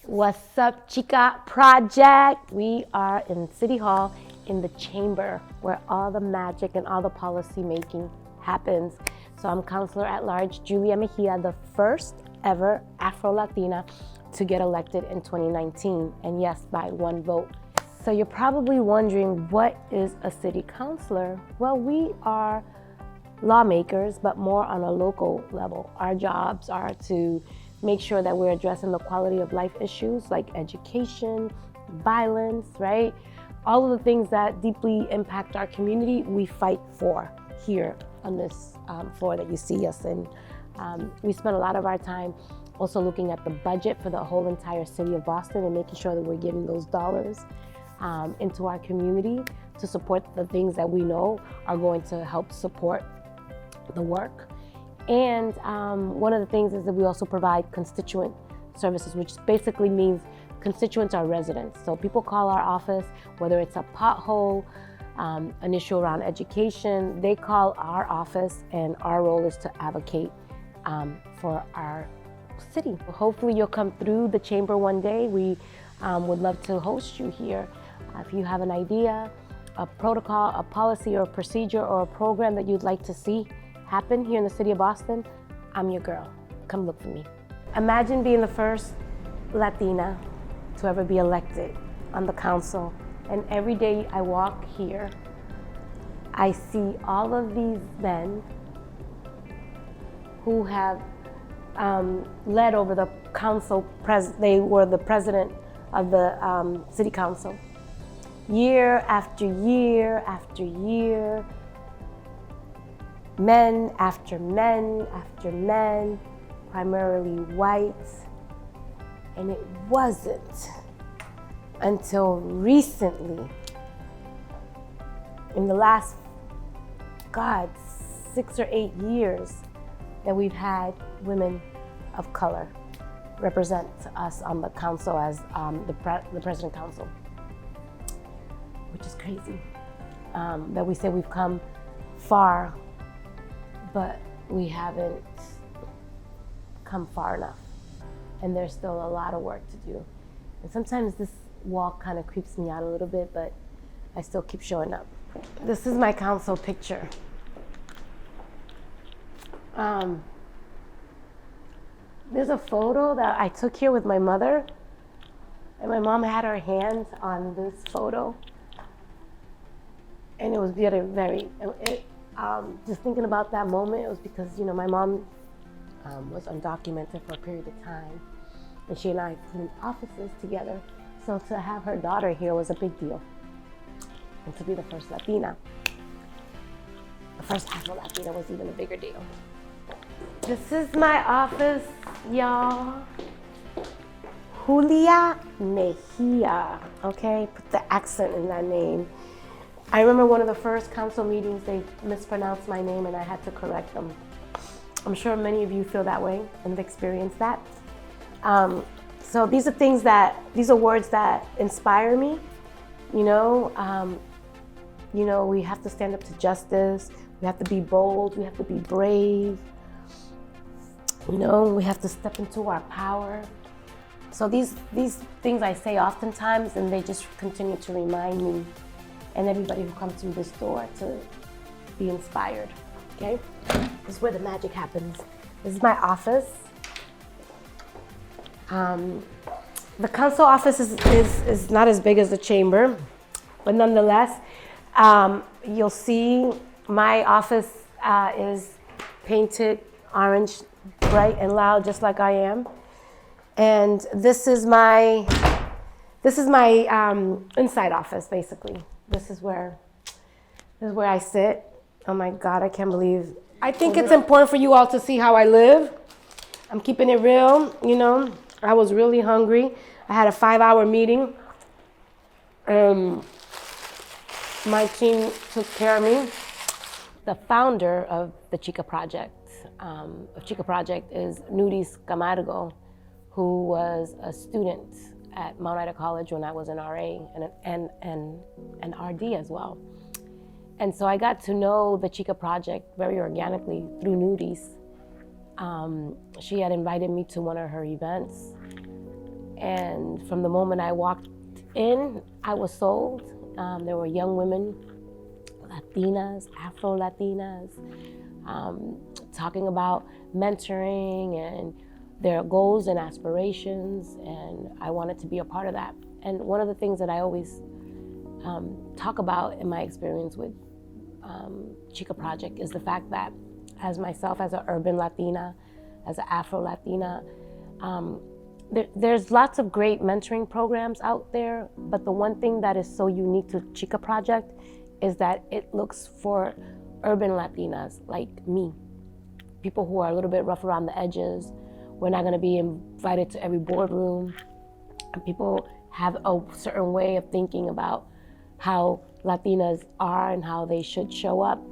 What's up, Chica Project? We are in City Hall in the chamber where all the magic and all the policy making happens. So I'm Councilor at Large Julia Mejía, the first ever Afro-Latina to get elected in 2019, and yes, by one vote. So you're probably wondering, what is a city councilor? Well, we are lawmakers, but more on a local level. Our jobs are to make sure that we're addressing the quality of life issues like education, violence, right? All of the things that deeply impact our community, we fight for here on this floor that you see us in. We spend a lot of our time also looking at the budget for the whole entire city of Boston and making sure that we're giving those dollars into our community to support the things that we know are going to help support the work. And one of the things is that we also provide constituent services, which basically means constituents are residents. So people call our office, whether it's a pothole, an issue around education, they call our office, and our role is to advocate for our city. Hopefully you'll come through the chamber one day. We would love to host you here. If you have an idea, a protocol, a policy or a procedure or a program that you'd like to see happen here in the city of Boston, I'm your girl. Come look for me. Imagine being the first Latina to ever be elected on the council. And every day I walk here, I see all of these men who have led over the council. They were the president of the city council. Year after year after year, men after men after men, primarily white. And it wasn't until recently, in the last, 6 or 8 years, that we've had women of color represent us on the council as the president council, which is crazy. That we say we've come far, but we haven't come far enough. And there's still a lot of work to do. And sometimes this walk kind of creeps me out a little bit, but I still keep showing up. This is my council picture. There's a photo that I took here with my mother, and my mom had her hand on this photo. And it was very, just thinking about that moment, it was because, my mom was undocumented for a period of time, and she and I cleaned offices together. So to have her daughter here was a big deal. And to be the first Latina, the first Afro-Latina, was even a bigger deal. This is my office, y'all. Julia Mejía, okay? Put the accent in that name. I remember one of the first council meetings, they mispronounced my name and I had to correct them. I'm sure many of you feel that way and have experienced that. So these are words that inspire me. We have to stand up to justice. We have to be bold. We have to be brave. We have to step into our power. So these things I say oftentimes, and they just continue to remind me and everybody who comes through this door to be inspired, okay? This is where the magic happens. This is my office. The council office is not as big as the chamber, but nonetheless, you'll see my office is painted orange, bright and loud, just like I am. And this is my inside office, basically. This is where I sit. Oh my God, I can't believe. I think it's important for you all to see how I live. I'm keeping it real, I was really hungry. I had a 5-hour meeting. My team took care of me. The founder of the Chica Project, is Nudis Camargo, who was a student at Mount Ida College when I was an RA and an RD as well. And so I got to know the Chica Project very organically through Nudis. She had invited me to one of her events, And from the moment I walked in, I was sold. There were young women, Latinas, Afro-Latinas, talking about mentoring and their goals and aspirations, and I wanted to be a part of that. And one of the things that I always talk about in my experience with Chica Project is the fact that as myself, as an urban Latina, as an Afro-Latina, there's lots of great mentoring programs out there, but the one thing that is so unique to Chica Project is that it looks for urban Latinas like me, people who are a little bit rough around the edges. We're not gonna be invited to every boardroom. And people have a certain way of thinking about how Latinas are and how they should show up.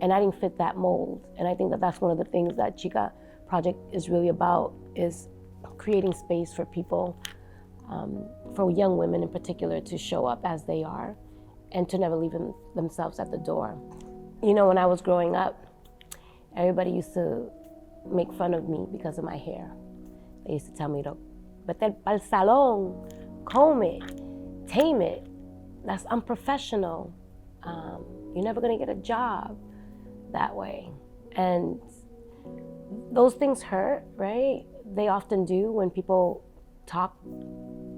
And I didn't fit that mold. And I think that that's one of the things that Chica Project is really about, is creating space for people, for young women in particular, to show up as they are and to never leave themselves at the door. You know, when I was growing up, everybody used to make fun of me because of my hair. They used to tell me to vete pa'l salón, comb it, tame it. That's unprofessional. You're never gonna get a job that way. And those things hurt, right? They often do when people talk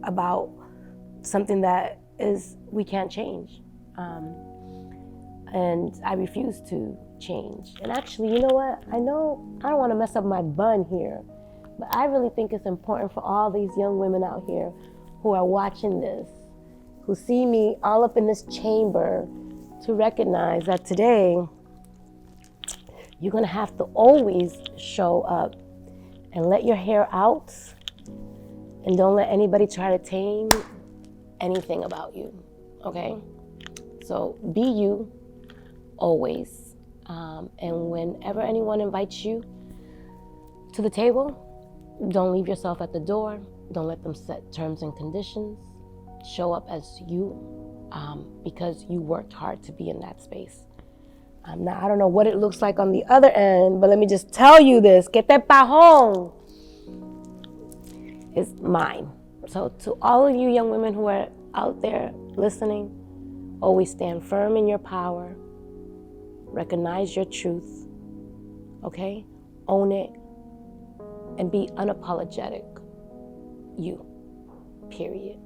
about something that we can't change. And I refuse to change. And actually, you know what? I don't want to mess up my bun here, but I really think it's important for all these young women out here who are watching this, who see me all up in this chamber, to recognize that today you're gonna have to always show up and let your hair out, and don't let anybody try to tame anything about you, okay? So be you, always. And whenever anyone invites you to the table, don't leave yourself at the door. Don't let them set terms and conditions. Show up as you, because you worked hard to be in that space. Now, I don't know what it looks like on the other end, but let me just tell you this: que te pajón is mine. So to all of you young women who are out there listening, always stand firm in your power. Recognize your truth, okay? Own it, and be unapologetic you, period.